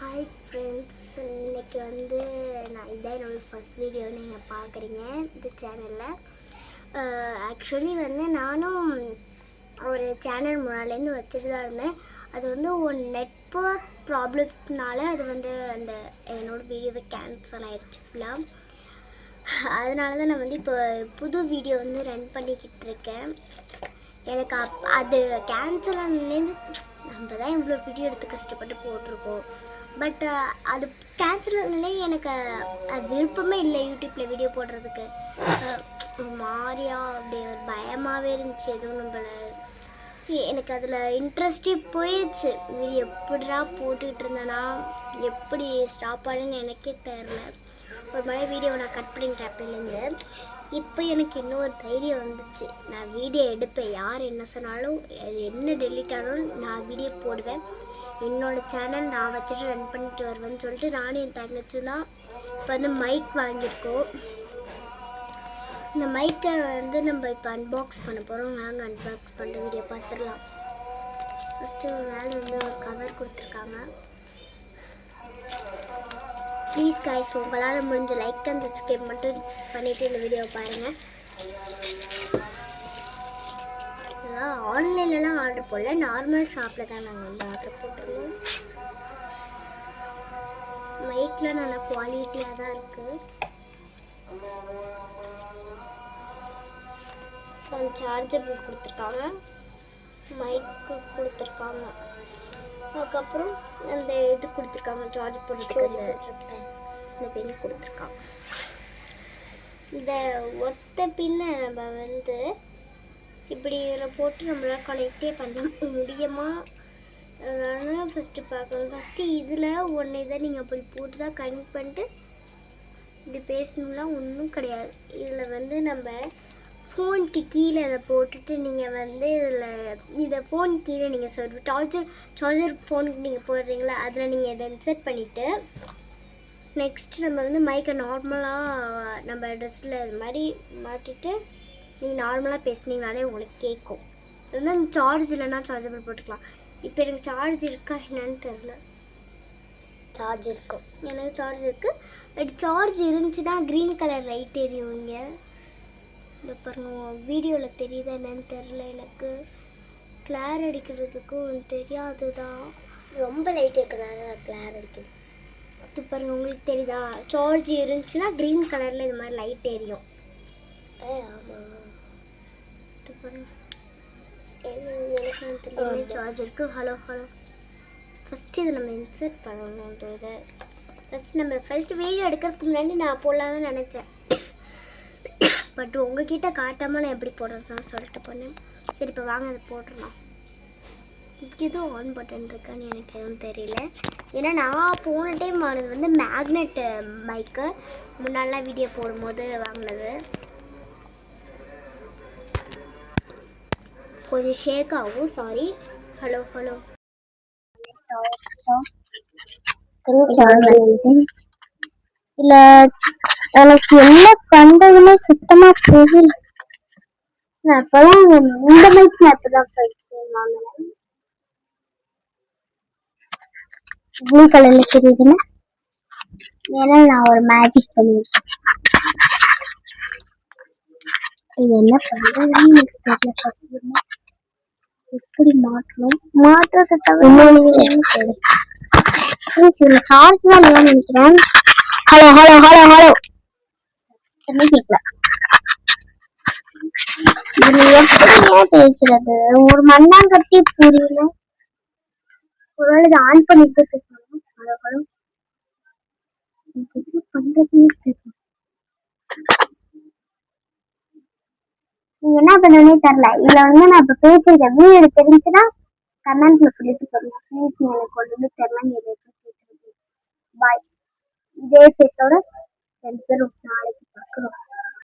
Hi friends, இன்றைக்கி நான் இதான் என்னோடய ஃபஸ்ட் வீடியோ நீங்கள் பார்க்குறீங்க இந்த சேனலில். ஆக்சுவலி நானும் ஒரு சேனல் முன்னாலேருந்து வச்சுட்டு தான் இருந்தேன். அது ஒரு நெட்வொர்க் ப்ராப்ளத்தினால அது அந்த என்னோடய வீடியோவை கேன்சல் ஆகிடுச்சு ஃபுல்லாக. அதனால தான் நான் இப்போ புது வீடியோ ரன் பண்ணிக்கிட்டு இருக்கேன். எனக்கு அது கேன்சல் ஆனதுலேருந்து நம்ம தான் இவ்வளோ வீடியோ எடுத்து கஷ்டப்பட்டு போட்டிருக்கோம். பட் அது கேன்சல் ஆனதுலே எனக்கு அது விருப்பமே இல்லை யூடியூப்பில் வீடியோ போடுறதுக்கு. மாதிரியா அப்படியே ஒரு பயமாகவே இருந்துச்சு. எதுவும் நம்மள எனக்கு அதில் இன்ட்ரெஸ்டே போயிடுச்சு. வீடியோ எப்படிடா போட்டுக்கிட்டு இருந்தேன்னா எப்படி ஸ்டாப் ஆனேன்னு எனக்கே தெரில. ஒரு மாதிரி வீடியோவை நான் கட் பண்ணிட்டேன் அப்போலேருந்து. இப்போ எனக்கு இன்னொரு தைரியம் வந்துச்சு. நான் வீடியோ எடுப்பேன், யார் என்ன சொன்னாலும் அது என்ன டெலிட் ஆனாலும் நான் வீடியோ போடுவேன். என்னோடய சேனல் நான் வச்சுட்டு ரன் பண்ணிட்டு வருவேன்னு சொல்லிட்டு நானும் என் தங்கச்சி தான் இப்போ மைக் வாங்கியிருக்கோம். இந்த மைக்கை நம்ம இப்போ அன்பாக்ஸ் பண்ண போகிறோம். நாங்கள் அன்பாக்ஸ் பண்ணுற வீடியோ பார்த்துடலாம். ஃபஸ்ட்டு மேலே ஒரு கவர் கொடுத்துருக்காங்க. ப்ளீஸ் கைஸ், உங்களால் முடிஞ்ச லைக் அண்ட் சப்ஸ்கிரைப் மட்டும் பண்ணிவிட்டு இந்த வீடியோவை பாருங்கள். ஆன்லைன்லலாம் ஆர்டர் போடல, நார்மல் ஷாப்பில் தான் நாங்கள் ஆர்டர் போட்டிருந்தோம். மைக்கில் நல்ல குவாலிட்டியாக தான் இருக்குது. சார்ஜபிள் கொடுத்துருக்காங்க, மைக்கு கொடுத்துருக்காங்க, அதுக்கப்புறம் அந்த இது கொடுத்துருக்காங்க சார்ஜ் போடுறதுக்கு இந்த பின் கொடுத்துருக்காங்க. இந்த ஒத்த பின்னை நம்ம இப்படி இதில் போட்டு நம்மளால் கனெக்டே பண்ண முடியுமா அதனால் ஃபஸ்ட்டு பார்க்கணும். ஃபஸ்ட்டு இதில் ஒன்று இதை நீங்கள் அப்படி போட்டு தான் கனெக்ட் பண்ணிட்டு இப்படி பேசணும்லாம் ஒன்றும் கிடையாது. இதில் நம்ம ஃபோனுக்கு கீழே இதை போட்டுட்டு நீங்கள் இதை ஃபோன் கீழே நீங்கள் சார்ஜர் ஃபோனுக்கு நீங்கள் போடுறீங்களா, அதில் நீங்கள் இதை இன்சர்ட் பண்ணிவிட்டு நெக்ஸ்ட்டு நம்ம மைக்கை நார்மலாக நம்ம ட்ரெஸ்ஸில் இது மாதிரி மாட்டிட்டு நீங்கள் நார்மலாக பேசுனீங்கனாலே உங்களுக்கு கேட்கும். இது சார்ஜ் இல்லைன்னா சார்ஜபிள் போட்டுக்கலாம். இப்போ எனக்கு சார்ஜ் இருக்கா என்னன்னு தெரில. சார்ஜ் இருக்கும், எனக்கு சார்ஜ் இருக்குது. பட் சார்ஜ் இருந்துச்சுன்னா க்ரீன் கலர் லைட் எரியும். இங்கே இந்த பாருங்க, வீடியோவில் தெரியுதா என்னன்னு தெரில. எனக்கு கிளார் அடிக்கிறதுக்கும் தெரியாது தான், ரொம்ப லைட் இருக்கிறனால கிளார் அடிக்குது. இது பாருங்கள், உங்களுக்கு தெரியுதா? சார்ஜ் இருந்துச்சுன்னா க்ரீன் கலரில் இது மாதிரி லைட் எரியும். ஆமாம், இது பாருங்கள், எனக்கு சார்ஜ் இருக்குது. ஹலோ ஹலோ, ஃபஸ்ட்டு இதை நம்ம இன்சர்ட் பண்ணணுன்றது. ஃபஸ்ட்டு வீடியோ எடுக்கிறதுக்கு முன்னாடி நான் போடலான்னு நினச்சேன். பட் உங்ககிட்ட காட்டாமல் நான் எப்படி போடுறதுன்னு சொல்லிட்டு போனேன். சரி, இப்போ வாங்க அதை போட்டுடலாம். இதுக்கு எதுவும் ஆன் பட்டன் இருக்கான்னு எனக்கு எதுவும் தெரியல. ஏன்னா நான் போன டைம் வாங்கினது மேக்னெட் மைக்கு, முன்னாடிலாம் வீடியோ போடும்போது வாங்கினது. கொஞ்சம் ஷேக் ஆகும், சாரி. ஹலோ ஹலோ, இல்லை எனக்கு என்ன பண்ணுறதுன்னு சுத்தமாக தெரியல. நான் இப்போதான் இந்த மைக் நான் இப்போதான் வாங்கினேன். ப்ளூ கலர்ல தெரியுதுன்னா ஏன்னா நான் ஒரு மேஜிக் பண்ணிருக்கேன். இது என்ன பண்றதுன்னு எனக்கு தெரியல. எப்படி மாற்றுறது சார்ஜ் தான் நினைக்கிறேன். ஹலோ ஹலோ ஹலோ ஹலோ, என்ன கேட்கல. இது எப்படியா பேசுறது, ஒரு மண்ணாங்கட்டி புரியல. ஒருவேளை இதை ஆன் பண்ணிட்டு பேசணும். ஹலோ ஹலோ, பண்றதுன்னு தெரியல. நீங்க என்ன பண்ணனே தெரியல. இதுல நான் இப்ப பேசுறது வீடியோ தெரிஞ்சுன்னா கமெண்ட்ல சொல்லிட்டு போறீங்க. ப்ளீஸ், எனக்கு ஒன்று தெரியல. பாய். இதே பேச்சோட 2 பேரும் நாளைக்கு பார்க்கணும்.